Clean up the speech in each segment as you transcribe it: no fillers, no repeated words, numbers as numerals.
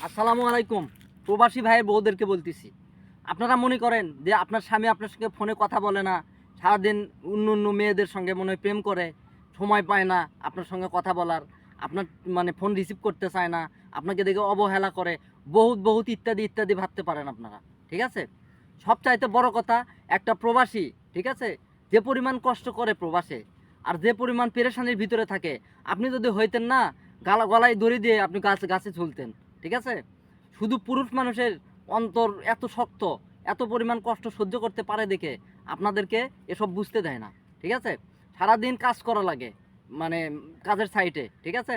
আসসালামু আলাইকুম। প্রবাসী ভাইয়ের বউদেরকে বলতেছি, আপনারা মনে করেন যে আপনার স্বামী আপনার সঙ্গে ফোনে কথা বলে না, সারাদিন অন্য অন্য মেয়েদের সঙ্গে মনে হয় প্রেম করে, সময় পায় না আপনার সঙ্গে কথা বলার, আপনার মানে ফোন রিসিভ করতে চায় না, আপনাকে দেখে অবহেলা করে, বহুত বহুত ইত্যাদি ইত্যাদি ভাবতে পারেন আপনারা। ঠিক আছে? সবচাইতে বড় কথা, একটা প্রবাসী, ঠিক আছে, যে পরিমাণ কষ্ট করে প্রবাসে আর যে পরিমাণ পেরেশানির ভিতরে থাকে, আপনি যদি হইতেন না, গলায় দড়ি দিয়ে আপনি গাছে গাছে ঝুলতেন। ঠিক আছে? শুধু পুরুষ মানুষের অন্তর এত শক্ত, এত পরিমাণ কষ্ট সহ্য করতে পারে দেখে আপনাদেরকে এসব বুঝতে দেয় না। ঠিক আছে? সারাদিন কাজ করা লাগে, মানে কাজের সাইটে। ঠিক আছে?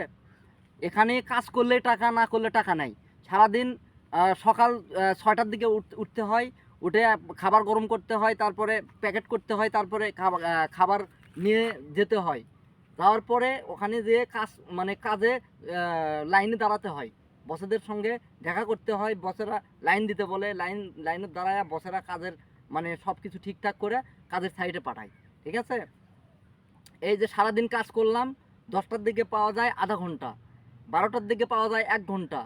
এখানে কাজ করলে টাকা, না করলে টাকা নাই। সারাদিন সকাল ৬টার দিকে উঠতে হয়, উঠে খাবার গরম করতে হয়, তারপরে প্যাকেট করতে হয়, তারপরে খাবার নিয়ে যেতে হয়। যাওয়ার পরে ওখানে যেয়ে কাজ, মানে কাজে লাইনে দাঁড়াতে হয়। বসেদের সঙ্গে দেখা করতে হয়, বসেরা লাইন দিতে বলে, লাইনে দাঁড়ায়া বসেরা কাজের মানে সব কিছু ঠিকঠাক করে কাজের সাইডে পাঠায়। ঠিক আছে? এই যে সারাদিন কাজ করলাম, ১০টার দিকে পাওয়া যায় আধা ঘন্টা, ১২টার দিকে পাওয়া যায় ১ ঘন্টা,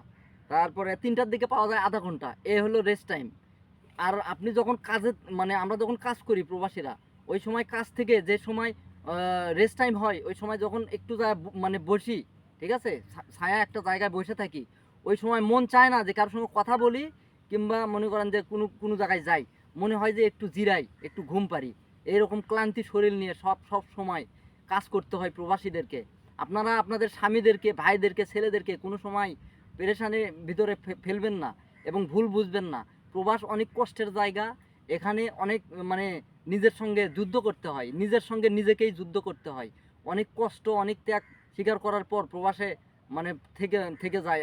তারপরে ৩টার দিকে পাওয়া যায় আধা ঘন্টা। এ হলো রেস্ট টাইম। আর আপনি যখন কাজে, মানে আমরা যখন কাজ করি প্রবাসীরা, ওই সময় কাজ থেকে যে সময় রেস্ট টাইম হয়, ওই সময় যখন একটু মানে বসি, ঠিক আছে, ছায়া একটা জায়গায় বসে থাকি, ওই সময় মন চায় না যে কারোর সঙ্গে কথা বলি, কিংবা মনে করেন যে কোনো কোনো জায়গায় যাই, মনে হয় যে একটু জিরাই, একটু ঘুম পারি। এইরকম ক্লান্তি শরীর নিয়ে সব সময় কাজ করতে হয় প্রবাসীদেরকে। আপনারা আপনাদের স্বামীদেরকে, ভাইদেরকে, ছেলেদেরকে কোনো সময় পেরেশানির ভিতরে ফেলবেন না এবং ভুল বুঝবেন না। প্রবাস অনেক কষ্টের জায়গা। এখানে অনেক মানে নিজের সঙ্গে যুদ্ধ করতে হয়, নিজের সঙ্গে নিজেকেই যুদ্ধ করতে হয়। অনেক কষ্ট, অনেক ত্যাগ স্বীকার করার পর প্রবাসে মানে থেকে থেকে যায়।